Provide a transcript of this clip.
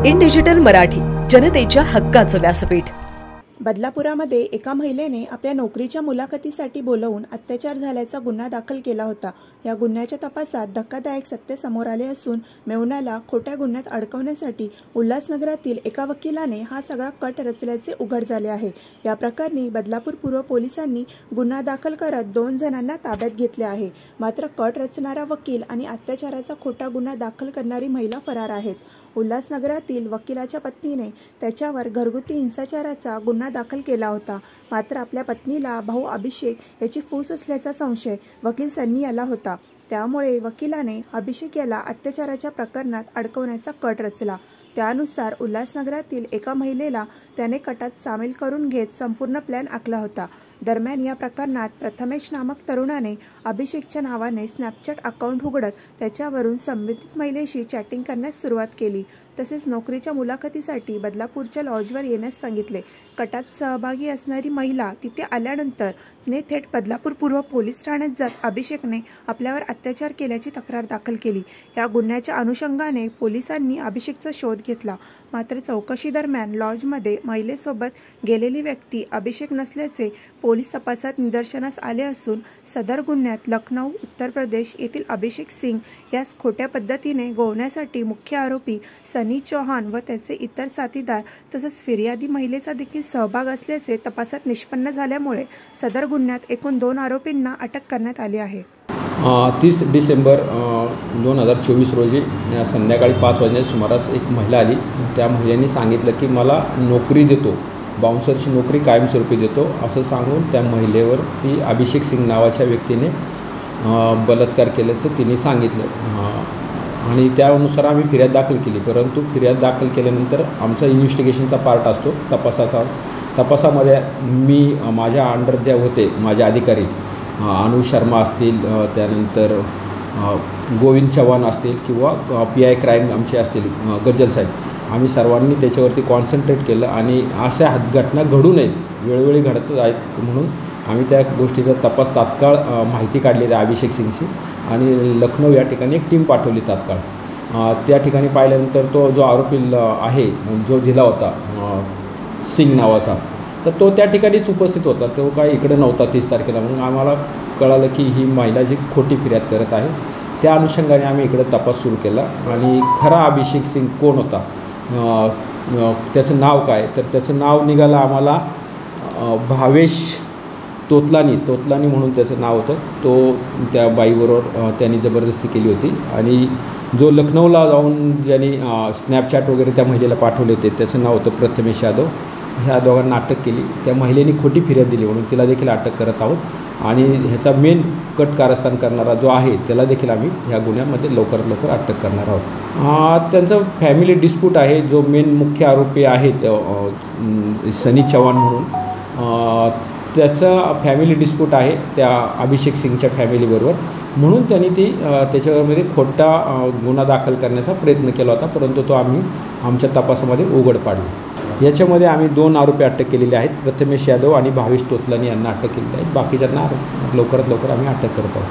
In digital Marathi, जनतेच्या हक्काचं व्यासपीठ। बदलापुरामध्ये एका महिलेने आपल्या नोकरीच्या मुलाखतीसाठी बोलवून अत्याचार झाल्याचा गुन्हा दाखल केला होता। या गुन्ह्याच्या तपासात धक्कादायक सत्य समोर आले असून मेहुणाला खोट्या गुन्ह्यात अडकवण्यासाठी उल्हासनगरातील एका वकिलाने हा सगळा कट रचल्याचे उघड झाले आहे। या प्रकरणी बदलापूर पूर्व पोलिसांनी गुन्हा दाखल करत 2 जणांना ताब्यात घेतले आहे। मात्र कट रचणारा वकील आणि अत्याचाराचा खोटा गुन्हा दाखल करणारी महिला फरार आहेत। उल्हासनगरातील वकिलाच्या पत्नीने त्याच्यावर घरगुती हिंसाचाराचा गुन्हा दाखल केला होता। मात्र आपल्या पत्नीला भाऊ अभिषेक याची फूस असल्याचा संशय वकील सन्नी याला होता। त्यामुळे वकिलाने अभिषेक याला अत्याचाराच्या प्रकरणात अडकवण्याचा कट रचला। त्यानुसार उल्हासनगरातील एका महिलेला त्याने कटात सामील करून घेत संपूर्ण प्लॅन आखला होता। दरम्यान या प्रकरणात प्रथमेश नामक तरुणाने अभिषेकच्या नावाने स्नॅपचॅट अकाउंट उघडत त्याच्यावरून संबंधित महिलेशी चॅटिंग करण्यास सुरुवात केली। तसेच नोकरीच्या मुलाखतीसाठी बदलापूरच्या लॉजवर येण्यास सांगितले। कटात सहभागी असणारी महिला तिथे आल्यानंतर तिने थेट बदलापूर पूर्व पोलीस ठाण्यात जात अभिषेकने आपल्यावर अत्याचार केल्याची तक्रार दाखल केली। या गुन्ह्याच्या अनुषंगाने पोलिसांनी अभिषेकचा शोध घेतला। मात्र चौकशी दरम्यान लॉजमध्ये महिलेसोबत गेलेली व्यक्ती अभिषेक नसल्याचे पोलीस तपासात निदर्शनास आले असून सदर गुन्ह्यात लखनौ, उत्तर प्रदेश येथील अभिषेक सिंग यास खोट्या पद्धतीने गोवण्यासाठी मुख्य आरोपी सनी चौहान व त्याचे इतर साथीदार तसेच फिर्यादी महिलेचा देखील सहभाग असल्याचे तपासात निष्पन्न झाल्यामुळे सदर गुन्ह्यात एकूण 2 आरोपींना अटक करण्यात आली आहे। 30 डिसेंबर 2024 रोजी संध्याकाळी 5 वाजण्याच्या सुमारास एक महिला आली। त्या महिलेने सांगितलं की मला नोकरी देतो, बाउन्सरची नोकरी कायमस्वरूपी देतो असं सांगून त्या महिलेवर ती अभिषेक सिंग नावाच्या व्यक्तीने बलात्कार केल्याचं तिने सांगितलं आणि त्यानुसार आम्ही फिर्याद दाखल केली। परंतु फिर्याद दाखल केल्यानंतर आमचा इन्व्हेस्टिगेशनचा पार्ट असतो तपासामध्ये मी माझ्या अंडर जे होते माझे अधिकारी अनु शर्मा असतील, त्यानंतर गोविंद चव्हाण असतील किंवा PI क्राईम आमचे असतील गज्जल साहेब, आम्ही सर्वांनी त्याच्यावरती कॉन्सन्ट्रेट केलं आणि अशा घटना घडू नयेत, वेळोवेळी घडतच आहेत म्हणून आम्ही त्या गोष्टीचा तपास तात्काळ माहिती काढलेली आहे अभिषेक सिंगची आणि लखनौ या ठिकाणी एक टीम पाठवली तात्काळ। त्या ठिकाणी पाहिल्यानंतर तो जो आरोपी आहे जो दिला होता सिंग नावाचा, तर तो त्या ठिकाणीच उपस्थित होता, तो काय इकडे नव्हता 30 तारखेला। मग आम्हाला कळालं की ही महिला जी खोटी फिर्याद करत आहे, त्या अनुषंगाने आम्ही इकडे तपास सुरू केला आणि खरा अभिषेक सिंग कोण होता, त्याचं नाव काय, तर त्याचं नाव निघालं आम्हाला भावेश तोतलानी म्हणून त्याचं नाव होतं। तो त्या बाईबरोबर त्यांनी जबरदस्ती केली होती आणि जो लखनौला जाऊन ज्यांनी स्नॅपचॅट वगैरे त्या महिलेला पाठवले होते त्याचं नाव होतं प्रथमेश यादव। ह्या दोघांना अटक केली। त्या महिलेने खोटी फिर्याद दिली म्हणून तिला देखील अटक करत आहोत आणि ह्याचा मेन कट कारस्थान करणारा जो आहे त्याला देखील आम्ही ह्या गुन्ह्यामध्ये लवकरात लवकर अटक करणार आहोत। त्यांचा फॅमिली डिस्प्यूट आहे, जो मेन मुख्य आरोपी आहे सनी चव्हाण म्हणून, त्याचा फॅमिली डिस्प्यूट आहे त्या अभिषेक सिंगच्या फॅमिलीबरोबर, म्हणून त्यांनी ती त्याच्यामध्ये खोटा गुन्हा दाखल करण्याचा प्रयत्न केला होता, परंतु तो आम्ही आमच्या तपासामध्ये उघड पाडला। याच्यामध्ये आम्ही 2 आरोपी अटक केलेले आहेत, प्रथमेश यादव आणि भावेश तोतलानी यांना अटक केलेली आहे। बाकीच्यांना लवकरात लवकर आम्ही अटक करत आहोत।